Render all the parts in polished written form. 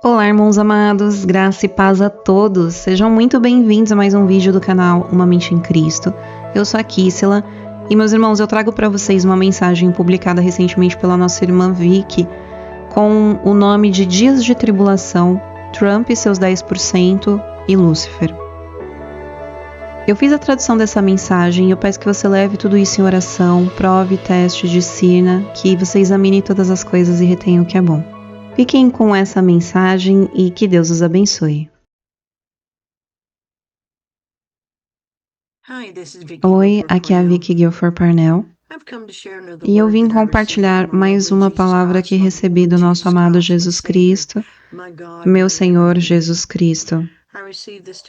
Olá, irmãos amados, graça e paz a todos. Sejam muito bem-vindos a mais um vídeo do canal Uma Mente em Cristo. Eu sou a Kissela e, meus irmãos, eu trago para vocês uma mensagem publicada recentemente pela nossa irmã Vicky com o nome de Dias de Tribulação, Trump e seus 10% e Lúcifer. Eu fiz a tradução dessa mensagem e eu peço que você leve tudo isso em oração, prove, teste, discirna, que você examine todas as coisas e retenha o que é bom. Fiquem com essa mensagem e que Deus os abençoe. Oi, aqui é a Vicky Guilford Parnell e eu vim compartilhar mais uma palavra que recebi do nosso amado Jesus Cristo, meu Senhor Jesus Cristo.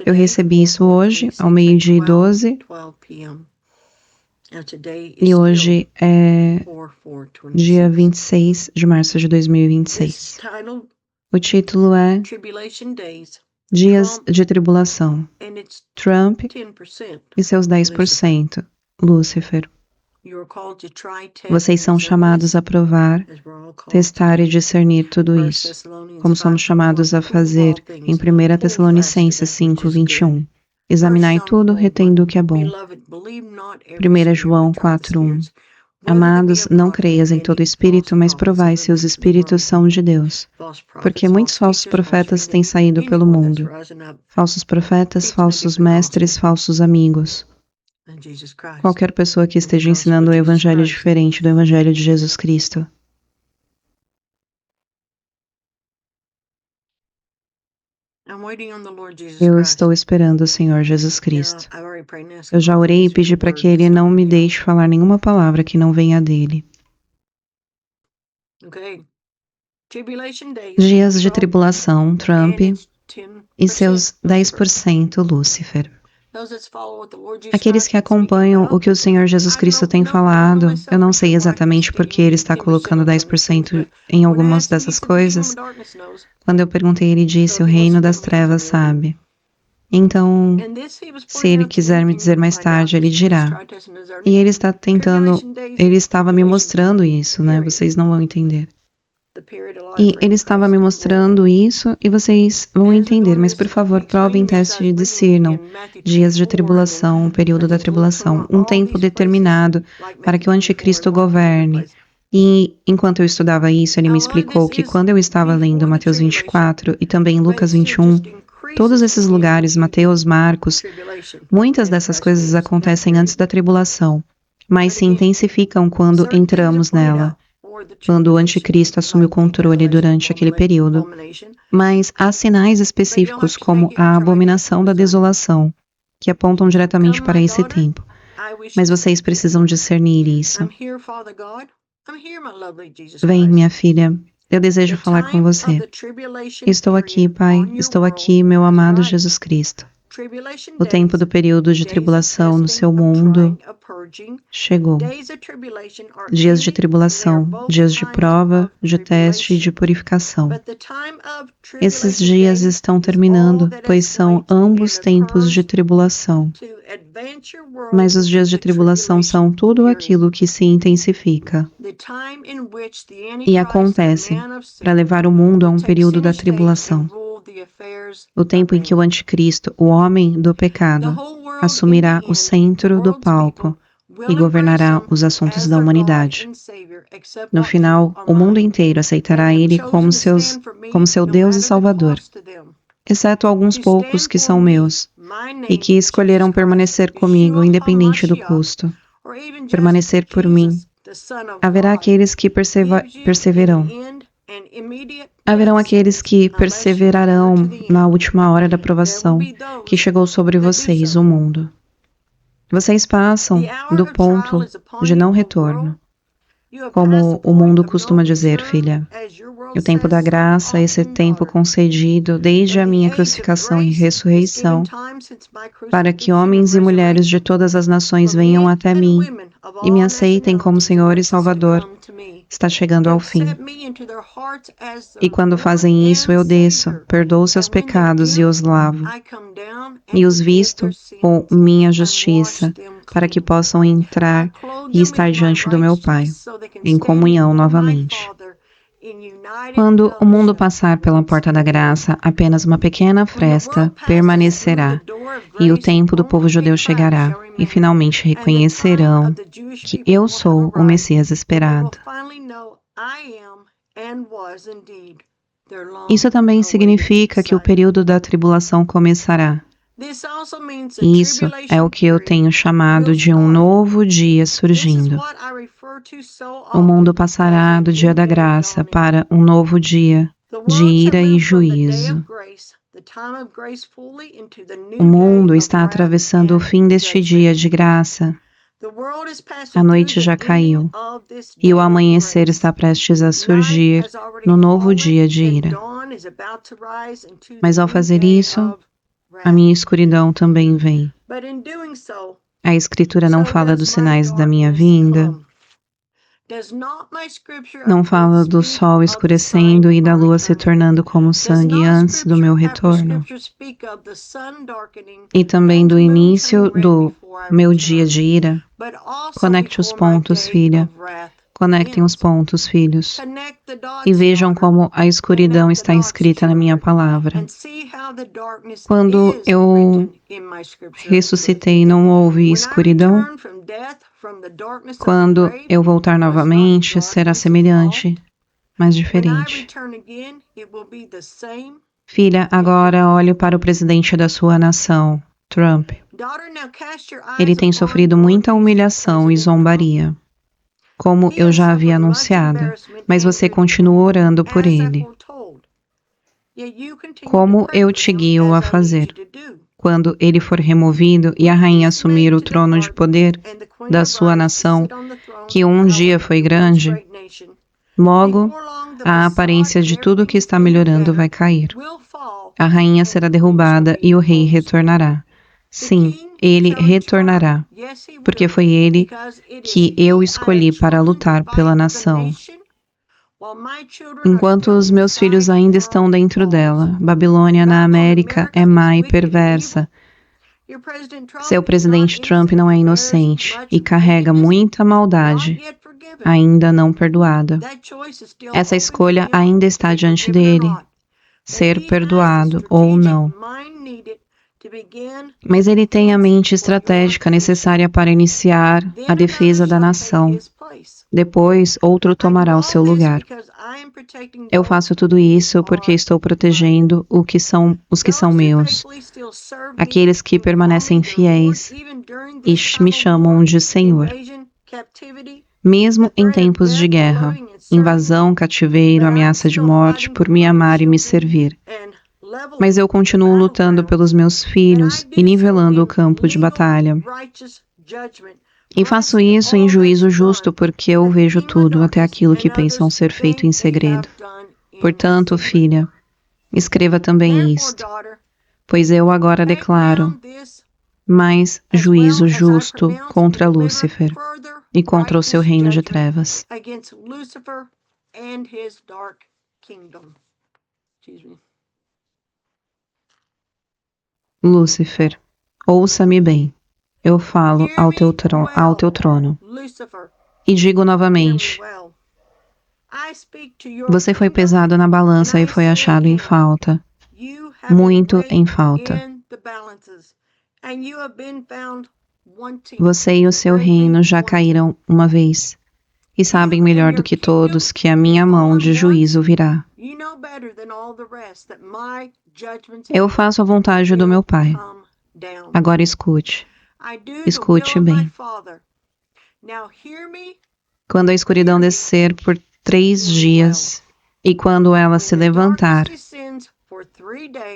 Eu recebi isso hoje, ao 12h12, e hoje é dia 26 de março de 2026. O título é Dias de Tribulação, Trump e seus 10%, Lúcifer. Vocês são chamados a provar, testar e discernir tudo isso, como somos chamados a fazer em 1 Tessalonicenses 5:21. Examinai tudo, retendo o que é bom. 1 João 4:1. Amados, não creias em todo espírito, mas provai se os espíritos são de Deus. Porque muitos falsos profetas têm saído pelo mundo. Falsos profetas, falsos mestres, falsos amigos. Qualquer pessoa que esteja ensinando o evangelho diferente do evangelho de Jesus Cristo. Eu estou esperando o Senhor Jesus Cristo. Eu já orei e pedi para que Ele não me deixe falar nenhuma palavra que não venha dele. Dias de tribulação, Trump e seus 10%, Lúcifer. Aqueles que acompanham o que o Senhor Jesus Cristo tem falado, eu não sei exatamente por que Ele está colocando 10% em algumas dessas coisas. Quando eu perguntei, Ele disse, o reino das trevas sabe. Então, se Ele quiser me dizer mais tarde, Ele dirá. E Ele estava me mostrando isso, né? Vocês não vão entender. E Ele estava me mostrando isso e vocês vão entender, mas por favor, provem, teste e discernam. Dias de tribulação, período da tribulação, um tempo determinado para que o anticristo governe. E enquanto eu estudava isso, ele me explicou que quando eu estava lendo Mateus 24 e também Lucas 21, todos esses lugares, Mateus, Marcos, muitas dessas coisas acontecem antes da tribulação, mas se intensificam quando entramos nela. Quando o anticristo assume o controle durante aquele período. Mas há sinais específicos como a abominação da desolação, que apontam diretamente para esse tempo. Mas vocês precisam discernir isso. Vem, minha filha, eu desejo falar com você. Estou aqui, Pai, estou aqui, meu amado Jesus Cristo. O tempo do período de tribulação no seu mundo chegou. Dias de tribulação, dias de prova, de teste e de purificação. Esses dias estão terminando, pois são ambos tempos de tribulação. Mas os dias de tribulação são tudo aquilo que se intensifica e acontece para levar o mundo a um período da tribulação. O tempo em que o anticristo, o homem do pecado, assumirá o centro do palco e governará os assuntos da humanidade. No final, o mundo inteiro aceitará ele como seu Deus e Salvador, exceto alguns poucos que são meus e que escolheram permanecer comigo independente do custo, permanecer por mim. Haverá aqueles que perseverarão. Haverão aqueles que perseverarão na última hora da provação que chegou sobre vocês, o mundo. Vocês passam do ponto de não retorno. Como o mundo costuma dizer, filha, o tempo da graça, esse tempo concedido desde a minha crucificação e ressurreição, para que homens e mulheres de todas as nações venham até mim e me aceitem como Senhor e Salvador, está chegando ao fim. E quando fazem isso, eu desço, perdoo seus pecados e os lavo, e os visto com minha justiça, para que possam entrar e estar diante do meu Pai, em comunhão novamente. Quando o mundo passar pela porta da graça, apenas uma pequena fresta permanecerá, e o tempo do povo judeu chegará, e finalmente reconhecerão que eu sou o Messias esperado. Isso também significa que o período da tribulação começará. Isso é o que eu tenho chamado de um novo dia surgindo. O mundo passará do dia da graça para um novo dia de ira e juízo. O mundo está atravessando o fim deste dia de graça. A noite já caiu e o amanhecer está prestes a surgir no novo dia de ira. Mas ao fazer isso, a minha escuridão também vem. A Escritura não fala dos sinais da minha vinda. Não fala do sol escurecendo e da lua se tornando como sangue antes do meu retorno. E também do início do meu dia de ira. Conecte os pontos, filha. Conectem os pontos, filhos. E vejam como a escuridão está escrita na minha palavra. Quando eu ressuscitei, não houve escuridão? Quando eu voltar novamente, será semelhante, mas diferente. Filha, agora olhe para o presidente da sua nação, Trump. Ele tem sofrido muita humilhação e zombaria, como eu já havia anunciado, mas você continua orando por ele. Como eu te guio a fazer? Quando ele for removido e a rainha assumir o trono de poder da sua nação, que um dia foi grande, logo a aparência de tudo que está melhorando vai cair. A rainha será derrubada e o rei retornará. Sim, ele retornará, porque foi ele que eu escolhi para lutar pela nação. Enquanto os meus filhos ainda estão dentro dela, Babilônia na América é má e perversa. Seu presidente Trump não é inocente e carrega muita maldade, ainda não perdoada. Essa escolha ainda está diante dele, ser perdoado ou não. Mas ele tem a mente estratégica necessária para iniciar a defesa da nação. Depois, outro tomará o seu lugar. Eu faço tudo isso porque estou protegendo os que são meus, aqueles que permanecem fiéis e me chamam de Senhor. Mesmo em tempos de guerra, invasão, cativeiro, ameaça de morte, por me amar e me servir. Mas eu continuo lutando pelos meus filhos e nivelando o campo de batalha. E faço isso em juízo justo porque eu vejo tudo, até aquilo que pensam ser feito em segredo. Portanto, filha, escreva também isto, pois eu agora declaro mais juízo justo contra Lúcifer e contra o seu reino de trevas. Lúcifer, ouça-me bem. Eu falo ao teu trono. E digo novamente, você foi pesado na balança e foi achado em falta, muito em falta. Você e o seu reino já caíram uma vez, e sabem melhor do que todos que a minha mão de juízo virá. Eu faço a vontade do meu Pai. Agora escute. Escute bem. Quando a escuridão descer por 3 dias e quando ela se levantar,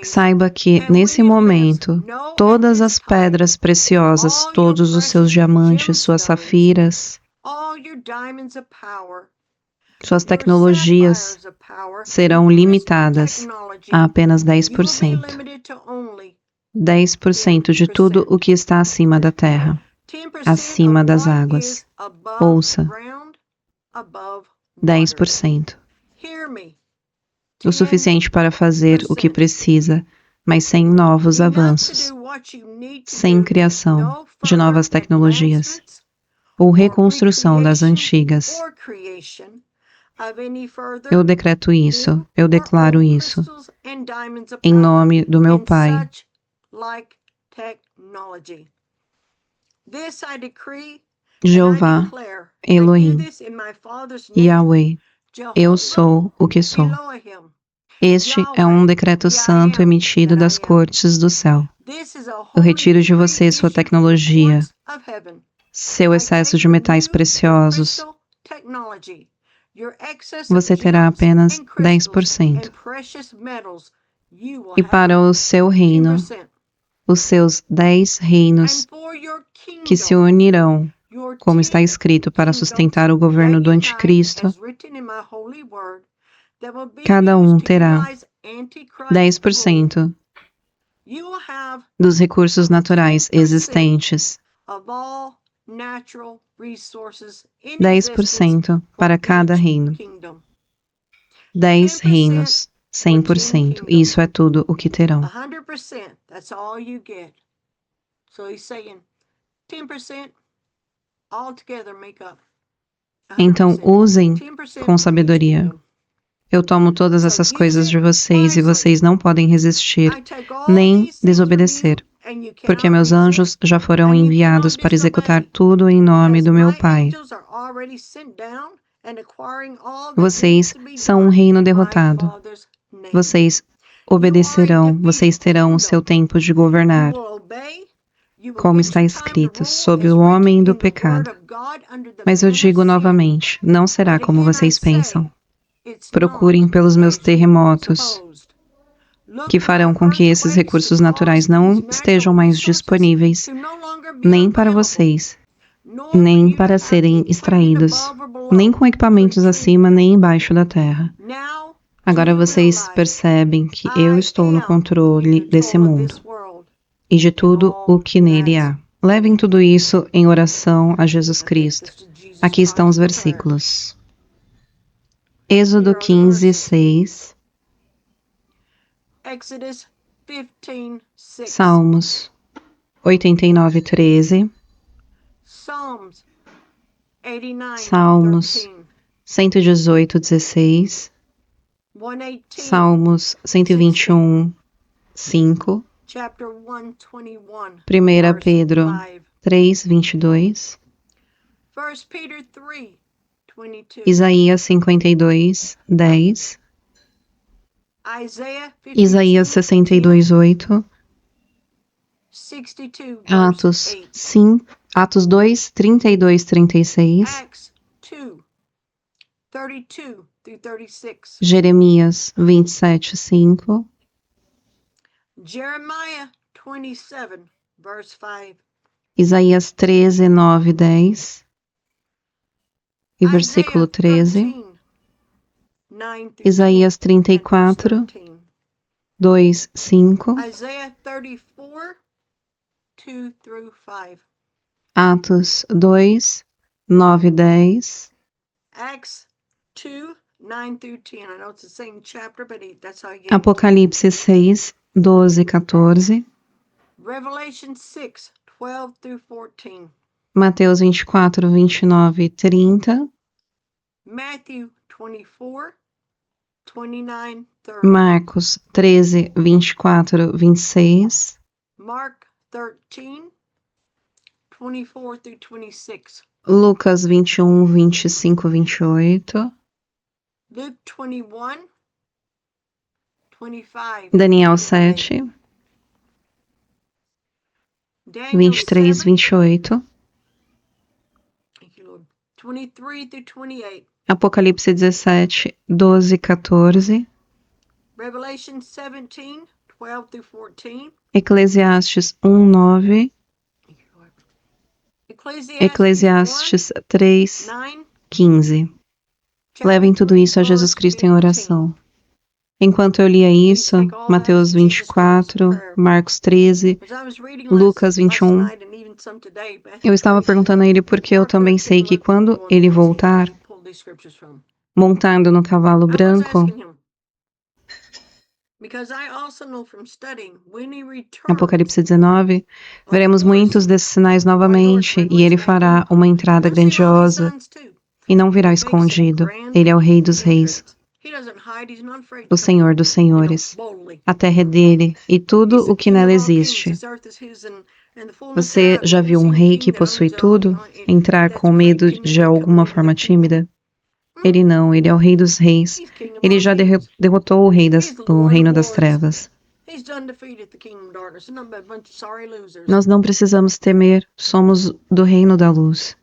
saiba que, nesse momento, todas as pedras preciosas, todos os seus diamantes, suas safiras, suas tecnologias serão limitadas a apenas 10%. 10% de tudo o que está acima da terra, acima das águas. Ouça, 10%. O suficiente para fazer o que precisa, mas sem novos avanços, sem criação de novas tecnologias, ou reconstrução das antigas. Eu decreto isso, eu declaro isso, em nome do meu Pai. Jeová, Elohim, Yahweh, eu sou o que sou. Este é um decreto santo emitido das cortes do céu. Eu retiro de você sua tecnologia, seu excesso de metais preciosos. Você terá apenas 10%. E para o seu reino, os seus 10 reinos que se unirão, como está escrito, para sustentar o governo do anticristo, cada um terá 10% dos recursos naturais existentes. 10% para cada reino. 10 reinos, 100%. E isso é tudo o que terão. Então, usem com sabedoria. Eu tomo todas essas coisas de vocês e vocês não podem resistir, nem desobedecer, porque meus anjos já foram enviados para executar tudo em nome do meu Pai. Vocês são um reino derrotado. Vocês obedecerão, vocês terão o seu tempo de governar. Como está escrito, sob o homem do pecado. Mas eu digo novamente, não será como vocês pensam. Procurem pelos meus terremotos, que farão com que esses recursos naturais não estejam mais disponíveis, nem para vocês, nem para serem extraídos, nem com equipamentos acima, nem embaixo da terra. Agora vocês percebem que eu estou no controle desse mundo e de tudo o que nele há. Levem tudo isso em oração a Jesus Cristo. Aqui estão os versículos. Êxodo 15, 6. Salmos 89, 13. Salmos 118, 16. Salmos 121, 5. 1 Pedro 3, 22. Isaías 52, 10. Isaías 62, 8. Atos 2, 32, 36. Jeremias 27, 5. Isaías 13, 9, 10. E versículo 13. Isaías 34, 2, 5. Atos 2, 9, 10. Apocalipse 6, 12, 14. Mateus 24, 29, 30. Marcos 13, 24, 26. Lucas 21, 25, 28. Daniel 7, 23, 28. Apocalipse 17, 12, 14. Eclesiastes 1, 9. Eclesiastes 3, 15. Levem tudo isso a Jesus Cristo em oração. Enquanto eu lia isso, Mateus 24, Marcos 13, Lucas 21, eu estava perguntando a ele porque eu também sei que quando ele voltar, montando no cavalo branco, Apocalipse 19, veremos muitos desses sinais novamente e ele fará uma entrada grandiosa e não virá escondido. Ele é o Rei dos Reis, o Senhor dos Senhores. A terra é dele e tudo o que nela existe. Você já viu um rei que possui tudo entrar com medo de alguma forma tímida? Ele não, ele é o Rei dos Reis. Ele já derrotou o reino das trevas. Nós não precisamos temer, somos do reino da luz.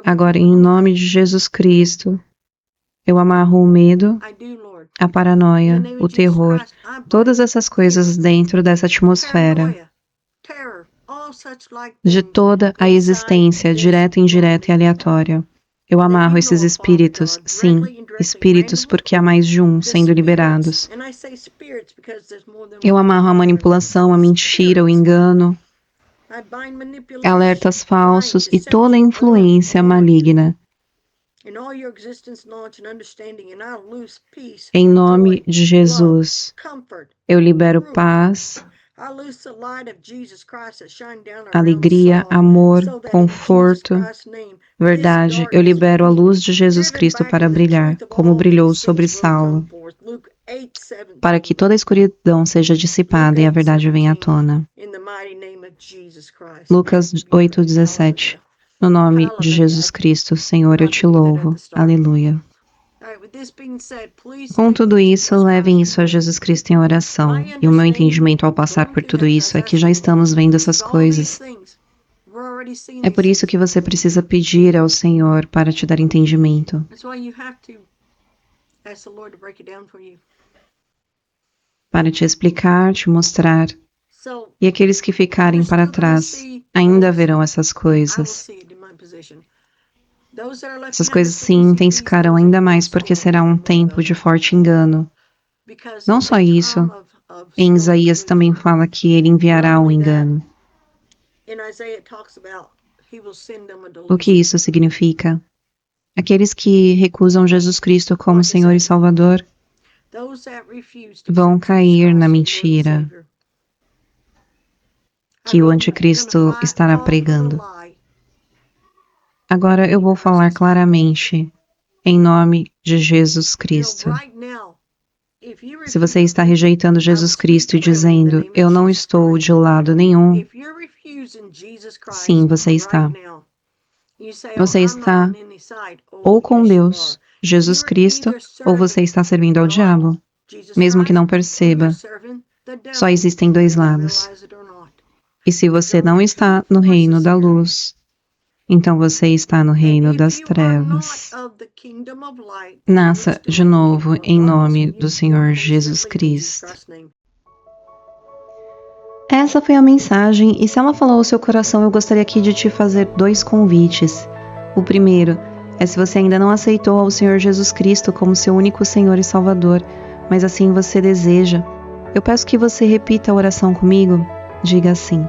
Agora, em nome de Jesus Cristo, eu amarro o medo, a paranoia, o terror, todas essas coisas dentro dessa atmosfera, de toda a existência, direta, indireta e aleatória. Eu amarro esses espíritos, sim, espíritos porque há mais de um sendo liberados. Eu amarro a manipulação, a mentira, o engano, alertas falsos e toda a influência maligna. Em nome de Jesus, eu libero paz, alegria, amor, conforto, verdade. Eu libero a luz de Jesus Cristo para brilhar, como brilhou sobre Saulo, para que toda a escuridão seja dissipada e a verdade venha à tona. Lucas 8:17. No nome de Jesus Cristo, Senhor, eu te louvo. Aleluia. Com tudo isso, levem isso a Jesus Cristo em oração. E o meu entendimento ao passar por tudo isso é que já estamos vendo essas coisas. É por isso que você precisa pedir ao Senhor para te dar entendimento. Para te explicar, te mostrar. E aqueles que ficarem para trás ainda verão essas coisas. Essas coisas se intensificarão ainda mais porque será um tempo de forte engano. Não só isso, em Isaías também fala que ele enviará o engano. O que isso significa? Aqueles que recusam Jesus Cristo como Senhor e Salvador vão cair na mentira que o anticristo estará pregando. Agora eu vou falar claramente, em nome de Jesus Cristo. Se você está rejeitando Jesus Cristo e dizendo, eu não estou de lado nenhum, sim, você está. Você está ou com Deus, Jesus Cristo, ou você está servindo ao diabo. Mesmo que não perceba, só existem dois lados. E se você não está no reino da luz, então você está no reino das trevas. Nasça de novo em nome do Senhor Jesus Cristo. Essa foi a mensagem, e se ela falou ao seu coração, eu gostaria aqui de te fazer 2 convites. O primeiro é se você ainda não aceitou ao Senhor Jesus Cristo como seu único Senhor e Salvador, mas assim você deseja. Eu peço que você repita a oração comigo. Diga assim: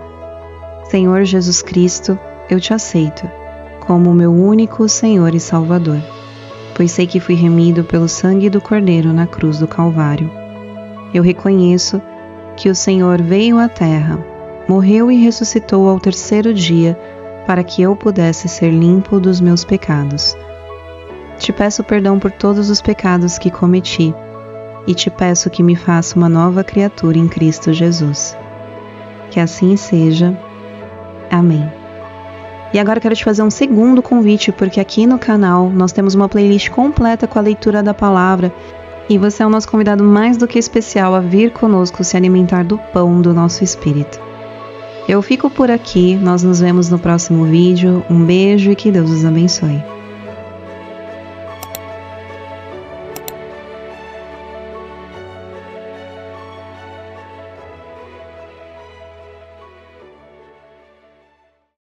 Senhor Jesus Cristo, eu te aceito como meu único Senhor e Salvador, pois sei que fui remido pelo sangue do Cordeiro na cruz do Calvário. Eu reconheço que o Senhor veio à terra, morreu e ressuscitou ao 3º dia para que eu pudesse ser limpo dos meus pecados. Te peço perdão por todos os pecados que cometi e te peço que me faça uma nova criatura em Cristo Jesus. Que assim seja. Amém. E agora eu quero te fazer um segundo convite, porque aqui no canal nós temos uma playlist completa com a leitura da palavra e você é o nosso convidado mais do que especial a vir conosco se alimentar do pão do nosso espírito. Eu fico por aqui, nós nos vemos no próximo vídeo, um beijo e que Deus os abençoe.